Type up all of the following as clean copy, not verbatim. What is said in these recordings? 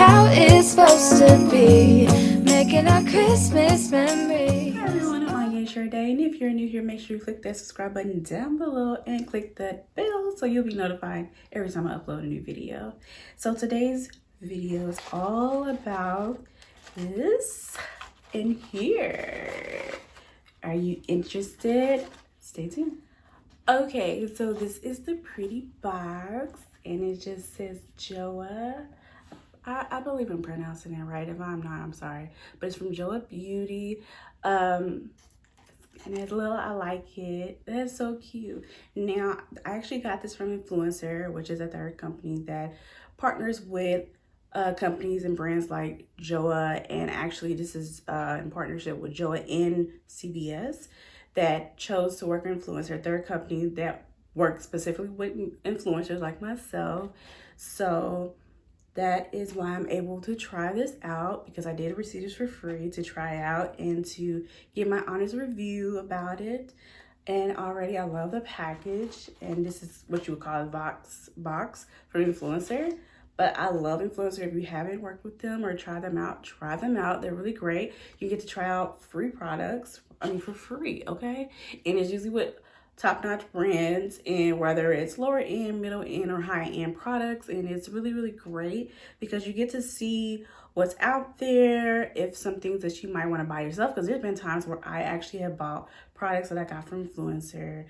how it's supposed to be, making our Christmas memories. Hi everyone, it's your day, and if you're new here, make sure you click that subscribe button down below and click that bell so you'll be notified every time I upload a new video. So today's video is all about this in here. Are you interested? Stay tuned. Okay, so this is the pretty box, and it just says Joah. I believe I'm pronouncing it right. If I'm not, I'm sorry. But it's from Joah Beauty. And it's little, I like it. That's so cute. Now, I actually got this from Influenster, which is a third company that partners with companies and brands like Joah. And actually, this is in partnership with Joah and CBS that chose to work with Influencer, a third company that works specifically with influencers like myself. So that is why I'm able to try this out, because I did receive this for free to try out and to give my honest review about it. And already I love the package, and this is what you would call a voxbox from Influencer. But I love Influencer. If you haven't worked with them or tried them out, try them out. They're really great. You get to try out free products, for free, okay? And it's usually with top-notch brands, and whether it's lower end, middle end, or high end products. And it's really, really great because you get to see what's out there, if some things that you might want to buy yourself, because there's been times where I actually have bought products that I got from Influencer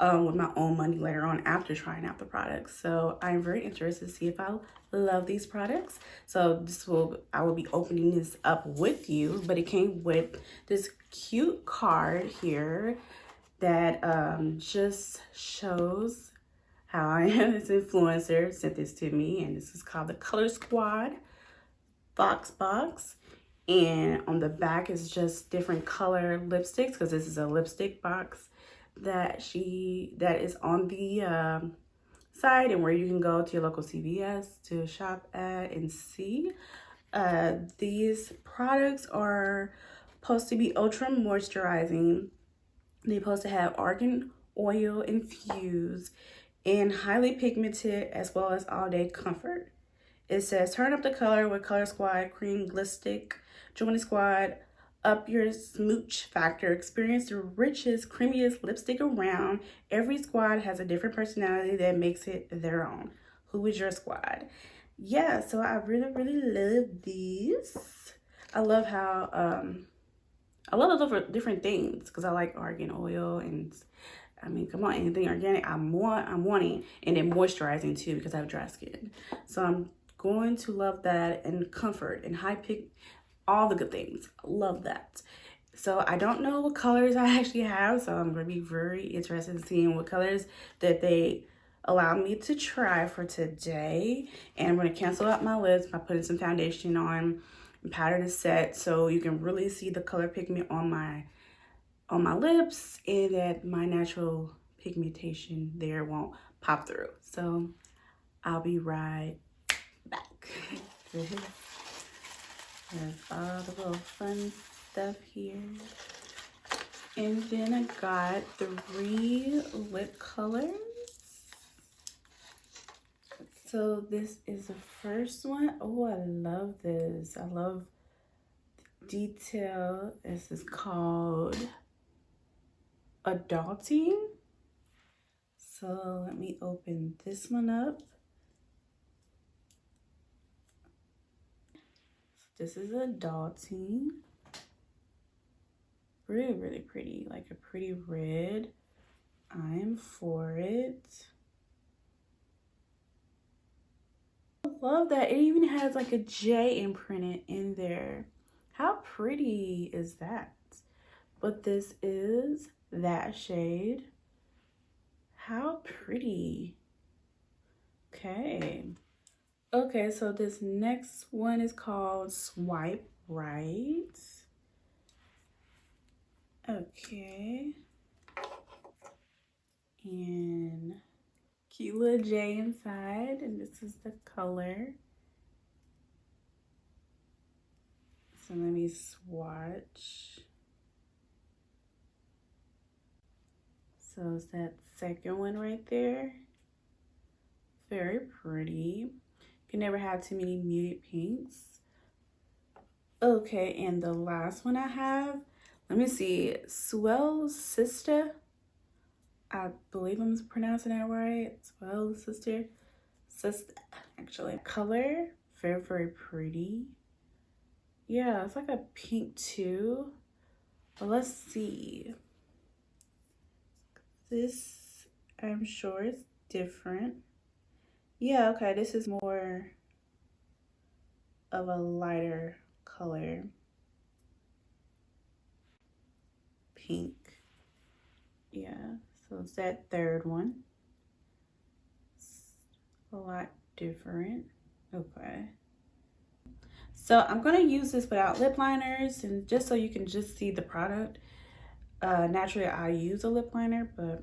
with my own money later on after trying out the products. So I'm very interested to see if I love these products. So I will be opening this up with you, but it came with this cute card here that just shows how I am. This influencer sent this to me, and this is called the Color Squad voxbox. And on the back is just different color lipsticks, because this is a lipstick box that is on the side, and where you can go to your local CVS to shop at and see. These products are supposed to be ultra moisturizing. They're supposed to have argan oil infused and highly pigmented, as well as all day comfort. It says, turn up the color with Color Squad Cream Lipstick. Join the squad, up your smooch factor. Experience the richest, creamiest lipstick around. Every squad has a different personality that makes it their own. Who is your squad? Yeah, so I really, really love these. I love how I love different things, because I like argan oil, and come on, anything organic I'm wanting. And then moisturizing too, because I have dry skin. So I'm going to love that, and comfort and high pick, all the good things. Love that. So I don't know what colors I actually have, so I'm going to be very interested in seeing what colors that they allow me to try for today. And I'm going to cancel out my lips by putting some foundation on and powder to set, so you can really see the color pigment on my lips, and that my natural pigmentation there won't pop through. So I'll be right back. There's all the little fun stuff here. And then I got 3 lip colors. So this is the first one. Oh, I love this. I love the detail. This is called Adulting. So let me open this one up. This is Adulting. Really, really pretty. Like a pretty red. I am for it. I love that. It even has like a J imprinted in there. How pretty is that? But this is that shade. How pretty. Okay, so this next one is called Swipe Right. Okay. And cute little J inside, and this is the color. So let me swatch. So it's that second one right there. Very pretty. You can never have too many muted pinks. Okay, and the last one I have, let me see, Swell Sister. I believe I'm pronouncing that right. Swell Sister. Actually. Color, very, very pretty. Yeah, it's like a pink too. But let's see. This, I'm sure, is different. Yeah, okay, this is more of a lighter color. Pink. Yeah, so it's that third one. It's a lot different. Okay. So I'm gonna use this without lip liners, and just so you can just see the product. Naturally, I use a lip liner, but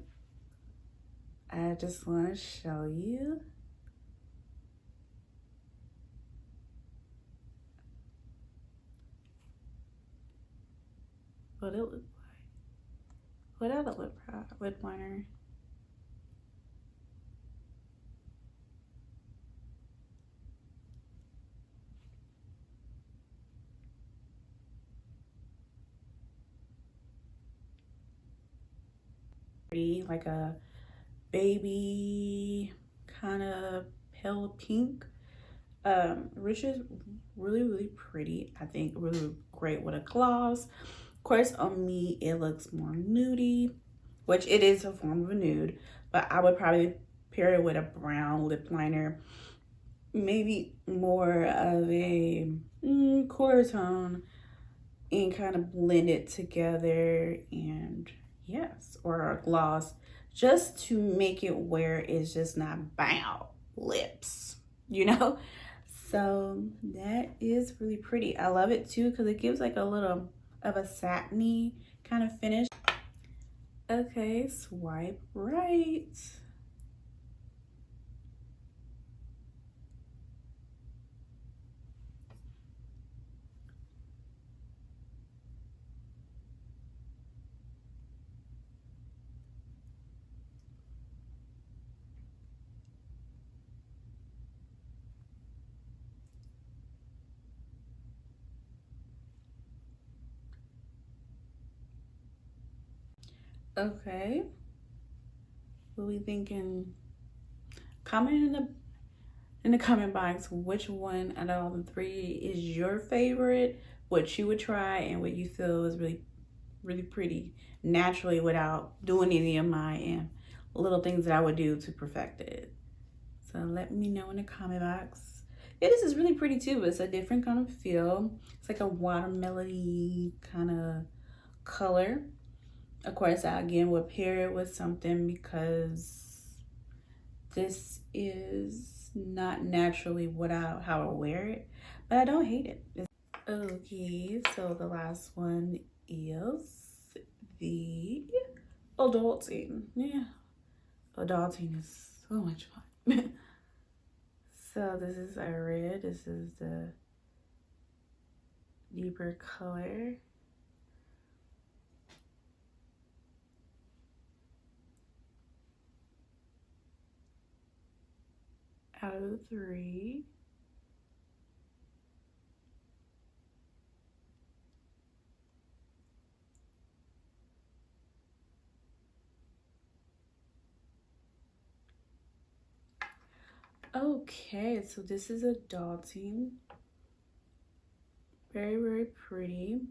I just want to show you. What it looks like without a lip liner. Pretty, like a baby kind of pale pink. Which is really, really pretty. I think really great with a gloss. Of course, on me, it looks more nudie, which it is a form of a nude, but I would probably pair it with a brown lip liner. Maybe more of a quarter tone and kind of blend it together, and yes, or a gloss just to make it where it's just not bow lips, you know? So that is really pretty. I love it too because it gives like a little of a satiny kind of finish. Okay, swipe right. Okay, what we thinking? Comment in the comment box which one out of all the three is your favorite, what you would try, and what you feel is really, really pretty naturally without doing any of my little things that I would do to perfect it. So let me know in the comment box. Yeah, this is really pretty too. It's a different kind of feel. It's like a watermelon kind of color. Of course, I again would pair it with something because this is not naturally how I wear it, but I don't hate it. Okay, so the last one is the adulting. Yeah, adulting is so much fun. So this is a red. This is the deeper color. Out of the three. Okay, so this is adulting. Very, very pretty.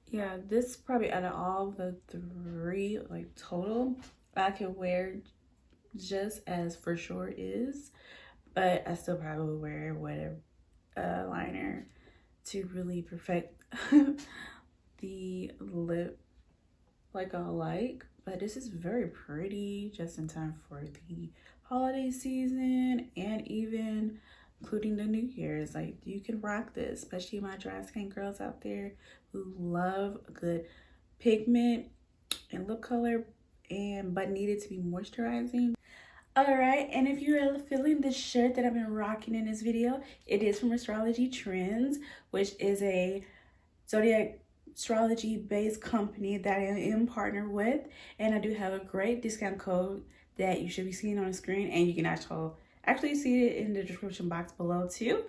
Yeah, this probably out of all the three, like total, I could wear just as for sure is, but I still probably wear with a liner to really perfect the lip like I like. But this is very pretty, just in time for the holiday season and even including the New Year's. Like, you can rock this, especially my dry skin girls out there who love a good pigment and lip color but need it to be moisturizing. All right, and if you're feeling this shirt that I've been rocking in this video, it is from Astrology Trends, which is a zodiac astrology based company that I am partnered with, and I do have a great discount code that you should be seeing on the screen, and you can actually see it in the description box below too.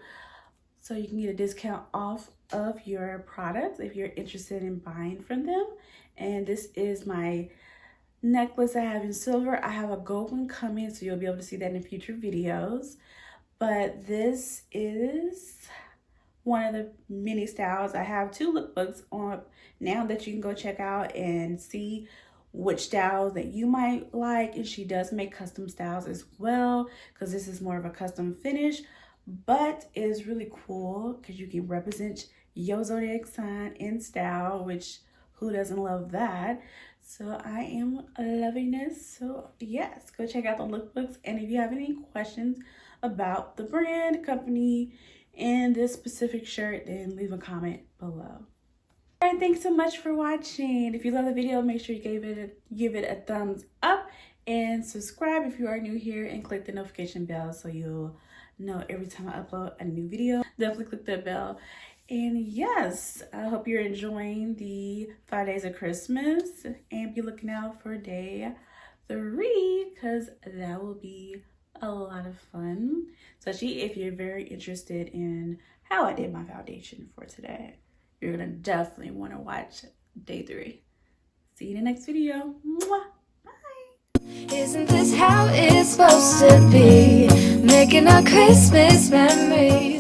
So you can get a discount off of your products if you're interested in buying from them. And this is my necklace I have in silver. I have a gold one coming, so you'll be able to see that in future videos. But this is one of the many styles. I have 2 lookbooks on now that you can go check out and see which styles that you might like. And she does make custom styles as well, because this is more of a custom finish, but it is really cool because you can represent your zodiac sign in style, which who doesn't love that? So I am loving this. So yes, go check out the lookbooks. And if you have any questions about the brand, company, and this specific shirt, then leave a comment below. All right, thanks so much for watching. If you love the video, make sure you give it a thumbs up and subscribe if you are new here, and click the notification bell so you'll know every time I upload a new video. Definitely click that bell. And yes, I hope you're enjoying the 5 days of Christmas, and be looking out for day 3, because that will be a lot of fun, especially if you're very interested in how I did my foundation for today. You're gonna definitely want to watch day 3. See you in the next video. Mwah. Bye. Isn't this how it's supposed to be? Making our Christmas memories.